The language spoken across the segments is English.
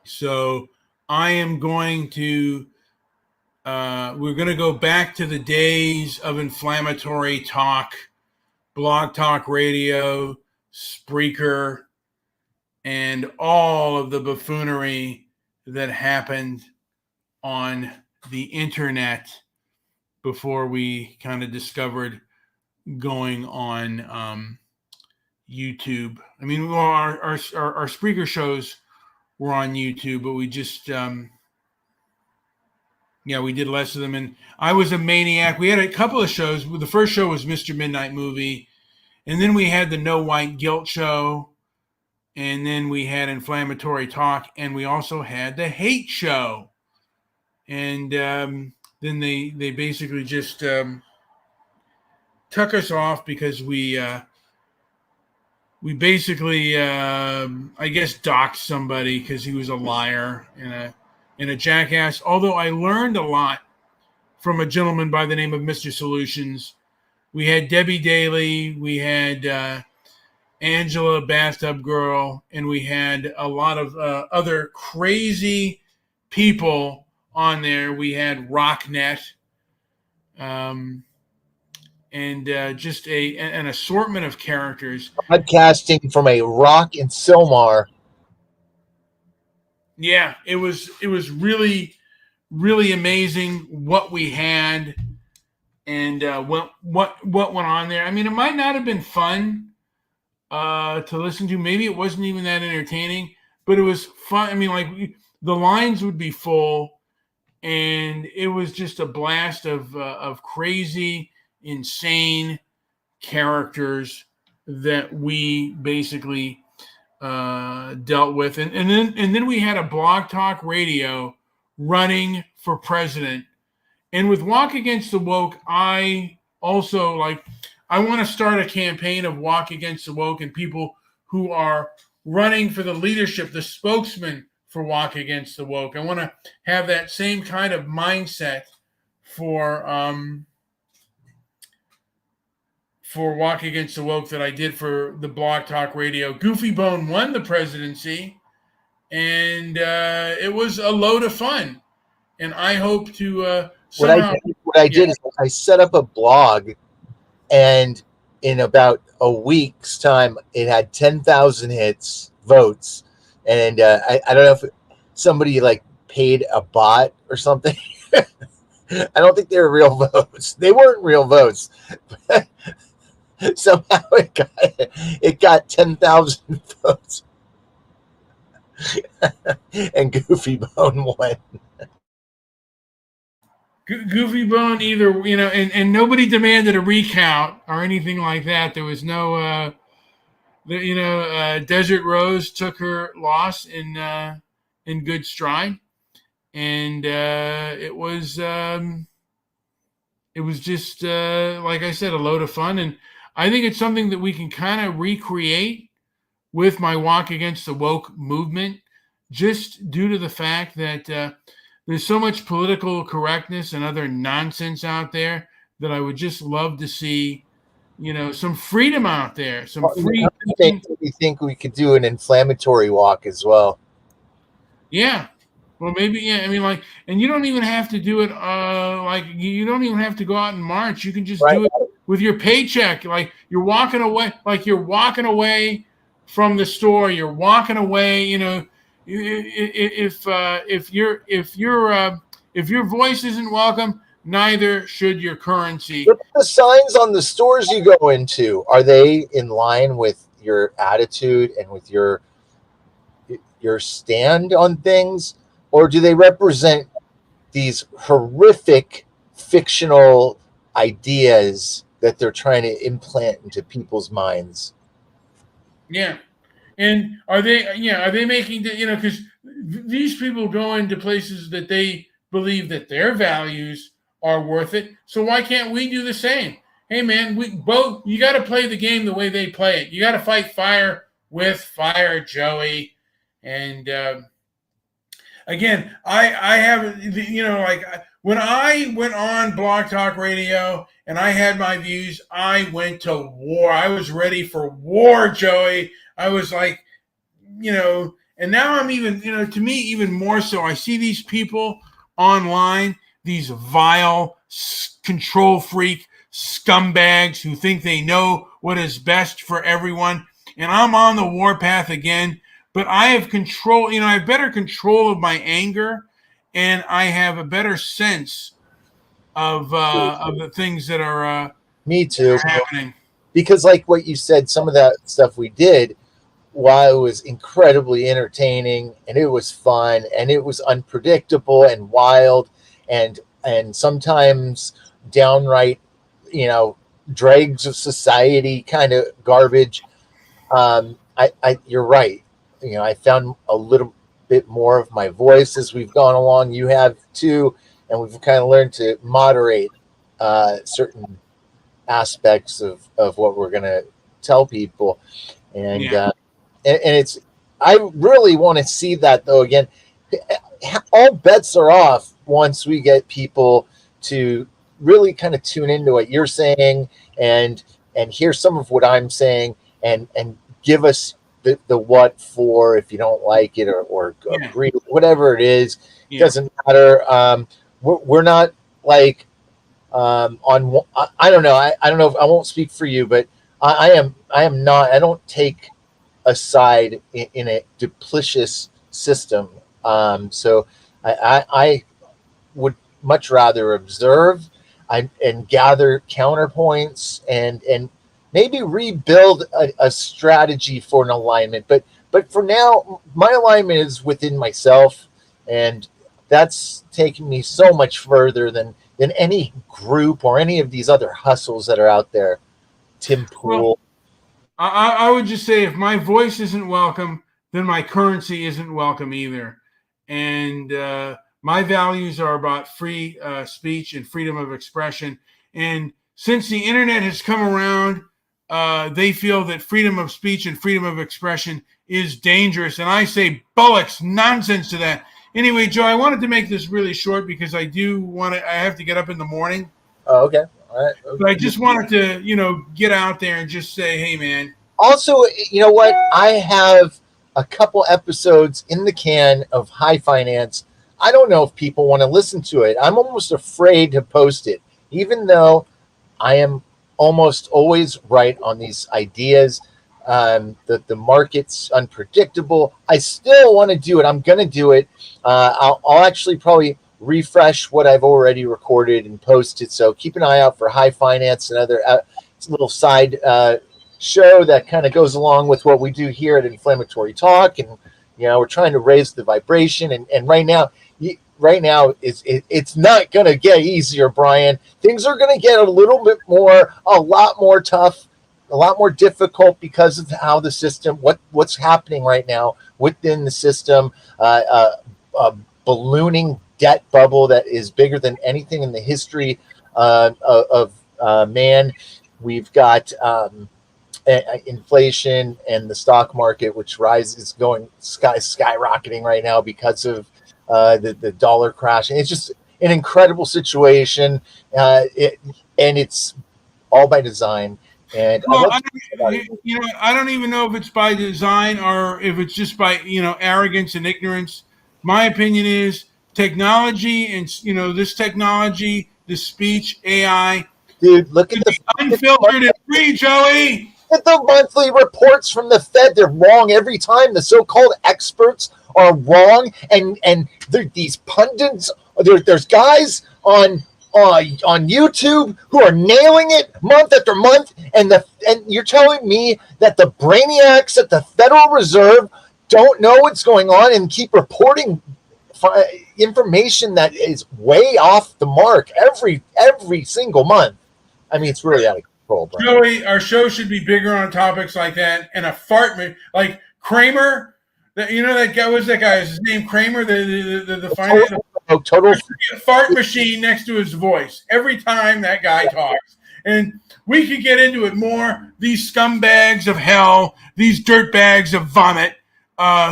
So I am going to, we're going to go back to the days of inflammatory talk, blog talk radio, Spreaker, and all of the buffoonery that happened on the internet before we kind of discovered going on YouTube. I mean, well, our Spreaker shows were on YouTube, but we just, we did less of them. And I was a maniac. We had a couple of shows. The first show was Mr. Midnight Movie. And then we had the No White Guilt show. And then we had Inflammatory Talk. And we also had the Hate show. And then they basically just took us off because we basically, I guess, doxed somebody because he was a liar and a jackass. Although I learned a lot from a gentleman by the name of Mr. Solutions. We had Debbie Daly, we had Angela Bathtub Girl, and we had a lot of other crazy people on there. We had Rocknet, and just an assortment of characters. Podcasting from a rock in Silmar. Yeah, it was really, really amazing what we had and what went on there. I mean, it might not have been fun to listen to. Maybe it wasn't even that entertaining, but it was fun. I mean, like the lines would be full, and it was just a blast of crazy, insane characters that we basically dealt with, and then we had a blog talk radio running for president. And with Walk Against the Woke, I also I want to start a campaign of Walk Against the Woke and people who are running for the leadership, the spokesman for Walk Against the Woke. I want to have that same kind of mindset for Walk Against the Woke that I did for the Blog Talk Radio. Goofy Bone won the presidency, and it was a load of fun. And I hope to somehow... What I did is I set up a blog, and in about a week's time, it had 10,000 votes. And I don't know if somebody paid a bot or something. I don't think they were real votes. They weren't real votes. Somehow it got 10,000 votes, and Goofy Bone won. Goofy Bone either, and nobody demanded a recount or anything like that. There was no, Desert Rose took her loss in good stride, and it was just like I said, a load of fun. And I think it's something that we can kind of recreate with my Walk Against the Woke movement, just due to the fact that there's so much political correctness and other nonsense out there that I would just love to see, some freedom out there. Some free. We think we could do an inflammatory walk as well. Yeah. Well, maybe, yeah. I mean, and you don't even have to do it. You don't even have to go out and march. You can just do it with your paycheck. You're walking away, from the store. You're walking away. If your voice isn't welcome, neither should your currency. But the signs on the stores you go into, are they in line with your attitude and with your stand on things? Or do they represent these horrific fictional ideas that they're trying to implant into people's minds? Yeah. And are they making because these people go into places that they believe that their values are worth it. So why can't we do the same? Hey man, you got to play the game the way they play it. You got to fight fire with fire, Joey. And again, I have, when I went on Blog Talk Radio and I had my views, I went to war. I was ready for war, Joey. I was And now I'm even, to me, even more so. I see these people online, these vile control freak scumbags who think they know what is best for everyone. And I'm on the warpath again, but I have control, I have better control of my anger, and I have a better sense of the things that are Me too. happening. Because like what you said, some of that stuff we did, while it was incredibly entertaining and it was fun and it was unpredictable and wild and sometimes downright, dregs of society kind of garbage. You're right. I found a little bit more of my voice as we've gone along. You have too, and we've kind of learned to moderate certain aspects of what we're going to tell people. And, Yeah. and it's, I really want to see that though. Again, all bets are off once we get people to really kind of tune into what you're saying and hear some of what I'm saying and give us the what for if you don't like it or Yeah. agree, whatever it is. Yeah. Doesn't matter. We're not like on. I don't know. I don't know if I won't speak for you, but I am not. I don't take a side in a duplicitous system. So I would much rather observe and gather counterpoints and maybe rebuild a strategy for an alignment. But for now, my alignment is within myself, and that's taken me so much further than any group or any of these other hustles that are out there. Tim Well, Pool. I would just say if my voice isn't welcome, then my currency isn't welcome either. And my values are about free speech and freedom of expression. And since the internet has come around, they feel that freedom of speech and freedom of expression is dangerous. And I say bullocks, nonsense to that. Anyway, Joe, I wanted to make this really short because I have to get up in the morning. Oh, okay. All right. But I just wanted to, get out there and just say, hey, man. Also, you know what? I have a couple episodes in the can of High Finance. I don't know if people want to listen to it. I'm almost afraid to post it, even though I am almost always right on these ideas. The market's unpredictable. I still want to do it. I'm going to do it. I'll actually probably refresh what I've already recorded and post it. So keep an eye out for High Finance, another little side show that kind of goes along with what we do here at Inflammatory Talk. And, we're trying to raise the vibration. And right now it's not going to get easier, Brian. Things are going to get a lot more tough, a lot more difficult because of how the system, what's happening right now within the system, a ballooning debt bubble that is bigger than anything in the history of man. We've got inflation and the stock market, which is going skyrocketing right now because of the dollar crashing. It's just an incredible situation, and it's all by design. And Well, I don't even know if it's by design or if it's just by arrogance and ignorance. My opinion is technology and this technology, the speech, AI, dude, look at the unfiltered and free, Joey. Look at the monthly reports from the Fed. They're wrong every time. The so-called experts are wrong, and these pundits. There's guys on YouTube who are nailing it month after month, and you're telling me that the brainiacs at the Federal Reserve don't know what's going on and keep reporting information that is way off the mark every single month. I mean, it's really out of control, Brian. Joey, our show should be bigger on topics like that, and a fart like Kramer. That guy was that guy. Is his name Kramer? The finance total fart machine next to his voice every time that guy talks. And we could get into it more. These scumbags of hell, these dirtbags of vomit,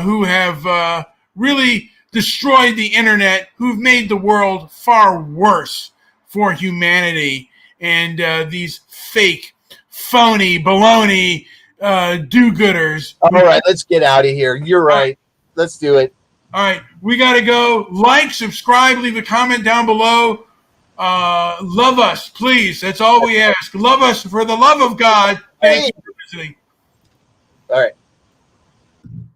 who have really destroyed the internet, who've made the world far worse for humanity, and these fake, phony, baloney do-gooders. All right, let's get out of here. You're right. let's do it. All right, we got to go. Like, subscribe, leave a comment down below. Love us, please. That's all we ask. Love us for the love of God. Thank you for listening. All right.